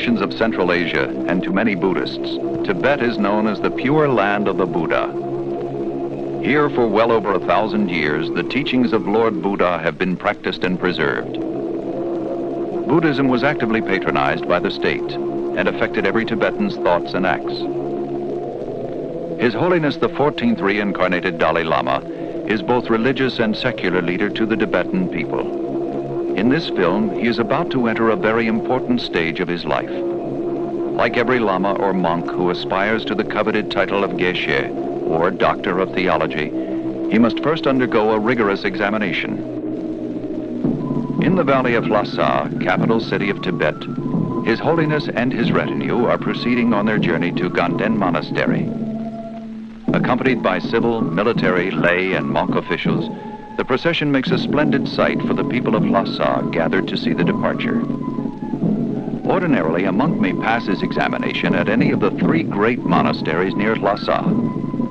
nations of Central Asia and to many Buddhists, Tibet is known as the pure land of the Buddha. Here for well over 1,000 years, the teachings of Lord Buddha have been practiced and preserved. Buddhism was actively patronized by the state and affected every Tibetan's thoughts and acts. His Holiness the 14th Reincarnated Dalai Lama is both religious and secular leader to the Tibetan people. In this film, he is about to enter a very important stage of his life. Like every Lama or monk who aspires to the coveted title of Geshe, or Doctor of Theology, he must first undergo a rigorous examination. In the valley of Lhasa, capital city of Tibet, His Holiness and his retinue are proceeding on their journey to Ganden Monastery. Accompanied by civil, military, lay, and monk officials, the procession makes a splendid sight for the people of Lhasa gathered to see the departure. Ordinarily, a monk may pass his examination at any of the 3 great monasteries near Lhasa,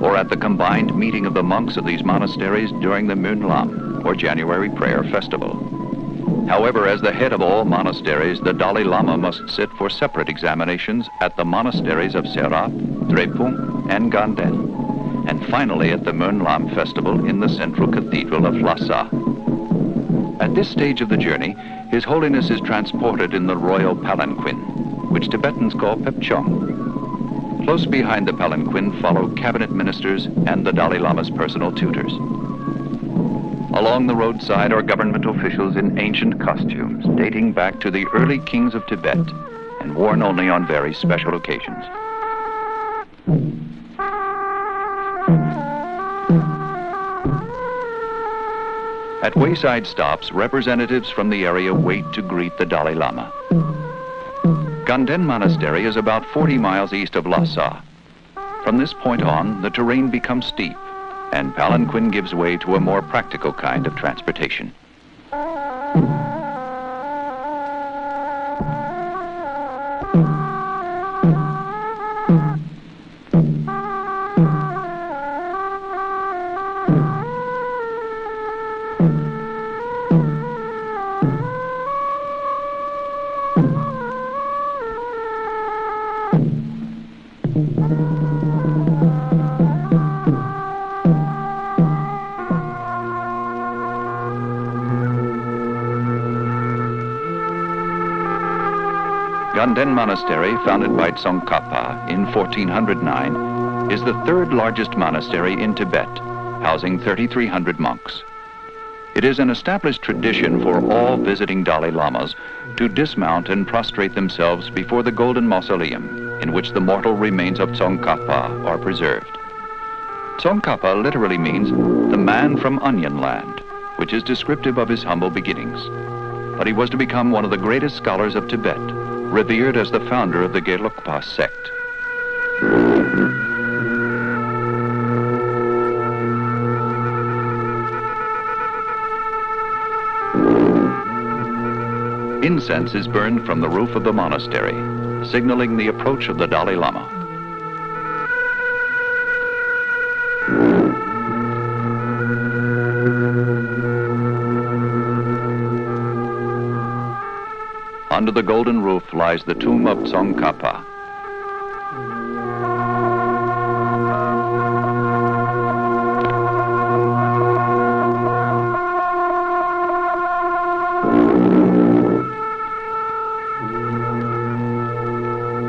or at the combined meeting of the monks of these monasteries during the Munlam, or January Prayer Festival. However, as the head of all monasteries, the Dalai Lama must sit for separate examinations at the monasteries of Serap, Drepung, and Ganden, and finally at the Munlam Festival in the central cathedral of Lhasa. At this stage of the journey, His Holiness is transported in the royal palanquin, which Tibetans call pepchong. Close behind the palanquin follow cabinet ministers and the Dalai Lama's personal tutors. Along the roadside are government officials in ancient costumes dating back to the early kings of Tibet and worn only on very special occasions. At wayside stops, representatives from the area wait to greet the Dalai Lama. Ganden Monastery is about 40 miles east of Lhasa. From this point on, the terrain becomes steep, and palanquin gives way to a more practical kind of transportation. Ganden Monastery, founded by Tsongkhapa in 1409, is the 3rd largest monastery in Tibet, housing 3,300 monks. It is an established tradition for all visiting Dalai Lamas to dismount and prostrate themselves before the golden mausoleum in which the mortal remains of Tsongkhapa are preserved. Tsongkhapa literally means the man from Onion Land, which is descriptive of his humble beginnings. But he was to become one of the greatest scholars of Tibet, revered as the founder of the Gelugpa sect. Incense is burned from the roof of the monastery, signaling the approach of the Dalai Lama. Under the golden roof lies the tomb of Tsongkhapa.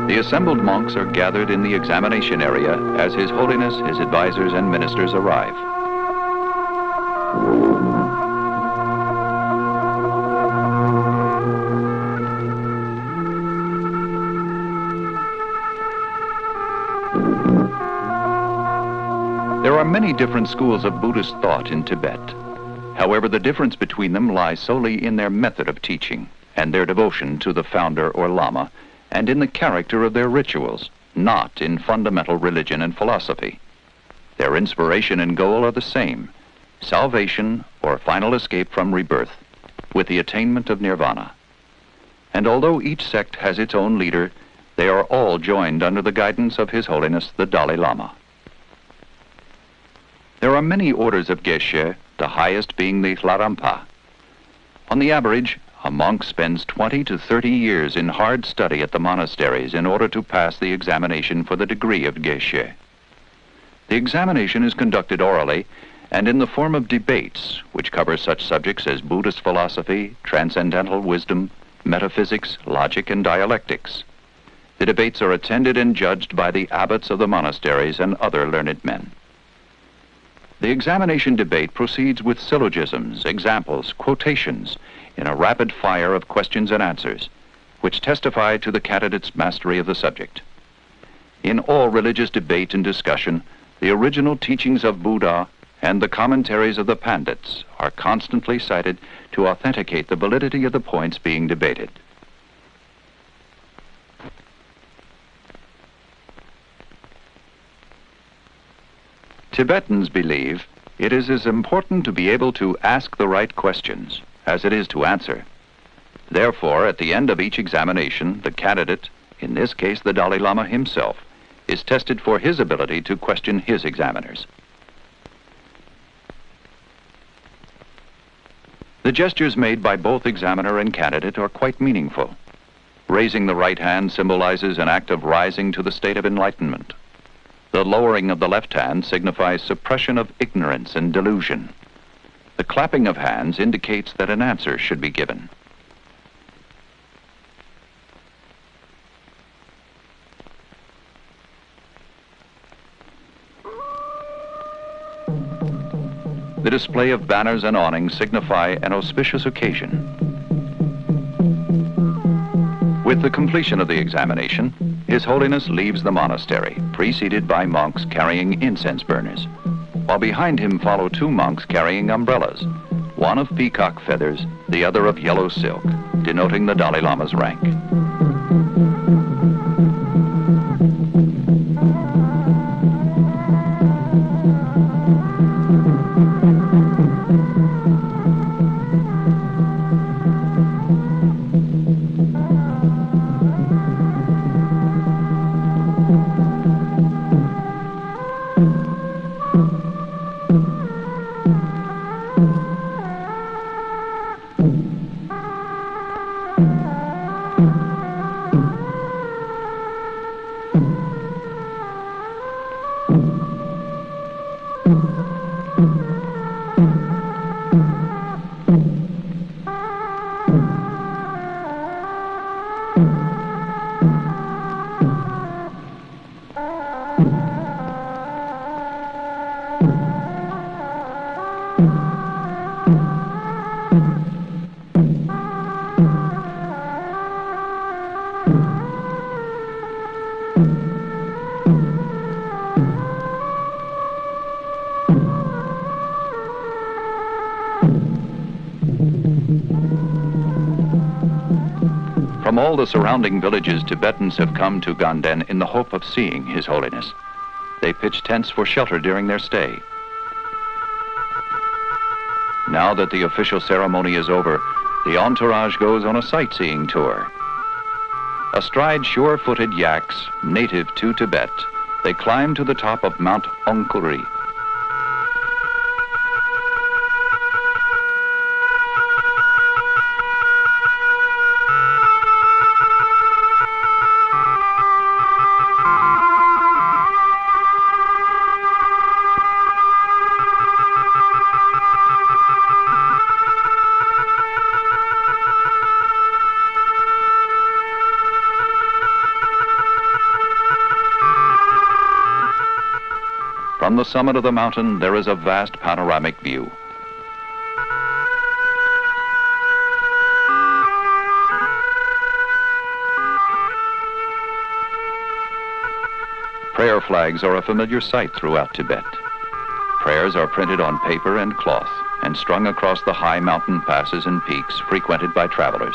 The assembled monks are gathered in the examination area as His Holiness, his advisors, and ministers arrive. There are many different schools of Buddhist thought in Tibet. However, the difference between them lies solely in their method of teaching and their devotion to the founder or Lama, and in the character of their rituals, not in fundamental religion and philosophy. Their inspiration and goal are the same: salvation or final escape from rebirth, with the attainment of nirvana. And although each sect has its own leader, they are all joined under the guidance of His Holiness the Dalai Lama. There are many orders of Geshe, the highest being the Larampa. On the average, A monk spends 20 to 30 years in hard study at the monasteries in order to pass the examination for the degree of geshe. The examination is conducted orally and in the form of debates, which cover such subjects as Buddhist philosophy, transcendental wisdom, metaphysics, logic, and dialectics. The debates are attended and judged by the abbots of the monasteries and other learned men. The examination debate proceeds with syllogisms, examples, quotations, in a rapid fire of questions and answers, which testify to the candidate's mastery of the subject. In all religious debate and discussion, the original teachings of Buddha and the commentaries of the Pandits are constantly cited to authenticate the validity of the points being debated. Tibetans believe it is as important to be able to ask the right questions as it is to answer. Therefore, at the end of each examination, the candidate, in this case the Dalai Lama himself, is tested for his ability to question his examiners. The gestures made by both examiner and candidate are quite meaningful. Raising the right hand symbolizes an act of rising to the state of enlightenment. The lowering of the left hand signifies suppression of ignorance and delusion. The clapping of hands indicates that an answer should be given. The display of banners and awnings signify an auspicious occasion. With the completion of the examination, His Holiness leaves the monastery, preceded by monks carrying incense burners, while behind him follow two monks carrying umbrellas, one of peacock feathers, the other of yellow silk, denoting the Dalai Lama's rank. From all the surrounding villages, Tibetans have come to Ganden in the hope of seeing His Holiness. They pitch tents for shelter during their stay. Now that the official ceremony is over, the entourage goes on a sightseeing tour. Astride sure-footed yaks, native to Tibet, they climb to the top of Mount Ongkuri. From the summit of the mountain, there is a vast panoramic view. Prayer flags are a familiar sight throughout Tibet. Prayers are printed on paper and cloth and strung across the high mountain passes and peaks frequented by travelers.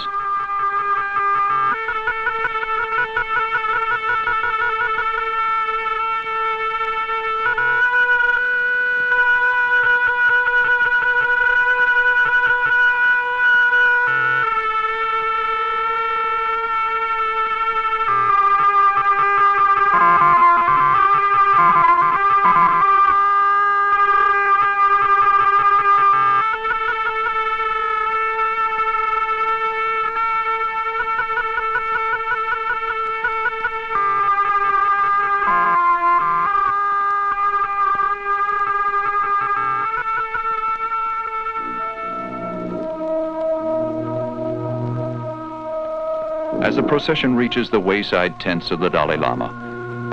As the procession reaches the wayside tents of the Dalai Lama,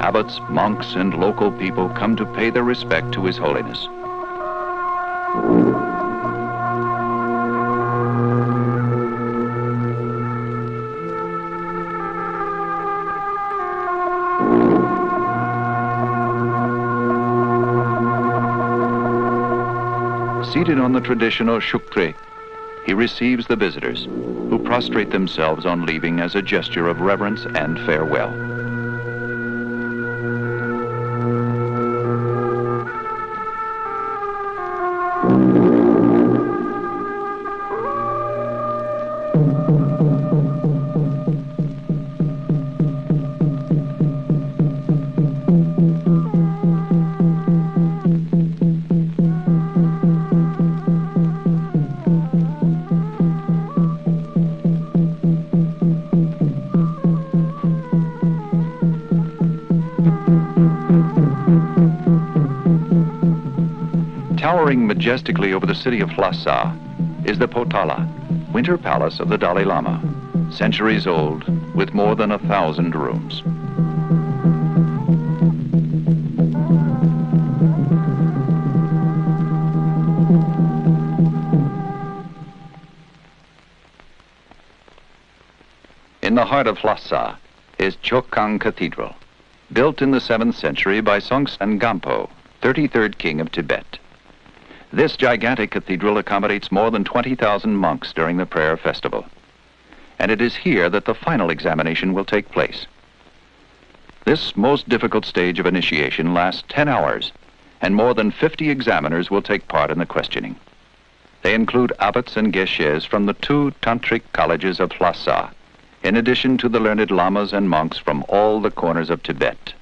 abbots, monks, and local people come to pay their respect to His Holiness. Seated on the traditional shuktre, he receives the visitors, who prostrate themselves on leaving as a gesture of reverence and farewell. Towering majestically over the city of Lhasa is the Potala, winter palace of the Dalai Lama, centuries old with more than 1,000 rooms. In the heart of Lhasa is Chokhang Cathedral, built in the 7th century by Songtsen Gampo, 33rd king of Tibet. This gigantic cathedral accommodates more than 20,000 monks during the prayer festival. And it is here that the final examination will take place. This most difficult stage of initiation lasts 10 hours, and more than 50 examiners will take part in the questioning. They include abbots and geshes from the 2 tantric colleges of Lhasa, in addition to the learned lamas and monks from all the corners of Tibet.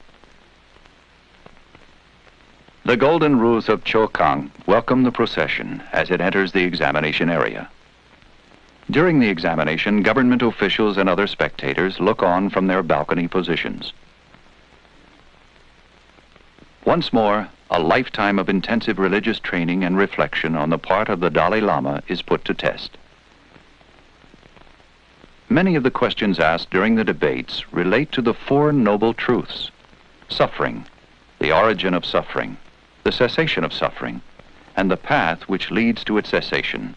The golden roofs of Chokhang welcome the procession as it enters the examination area. During the examination, government officials and other spectators look on from their balcony positions. Once more, a lifetime of intensive religious training and reflection on the part of the Dalai Lama is put to test. Many of the questions asked during the debates relate to the 4 noble truths: suffering, the origin of suffering, the cessation of suffering, and the path which leads to its cessation.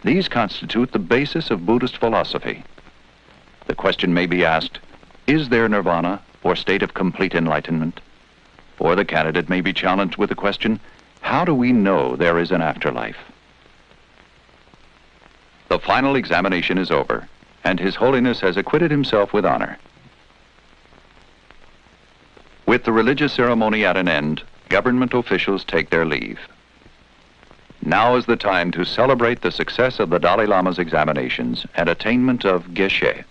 These constitute the basis of Buddhist philosophy. The question may be asked, is there nirvana, or state of complete enlightenment? Or the candidate may be challenged with the question, how do we know there is an afterlife? The final examination is over, and His Holiness has acquitted himself with honor. With the religious ceremony at an end, government officials take their leave. Now is the time to celebrate the success of the Dalai Lama's examinations and attainment of Geshe.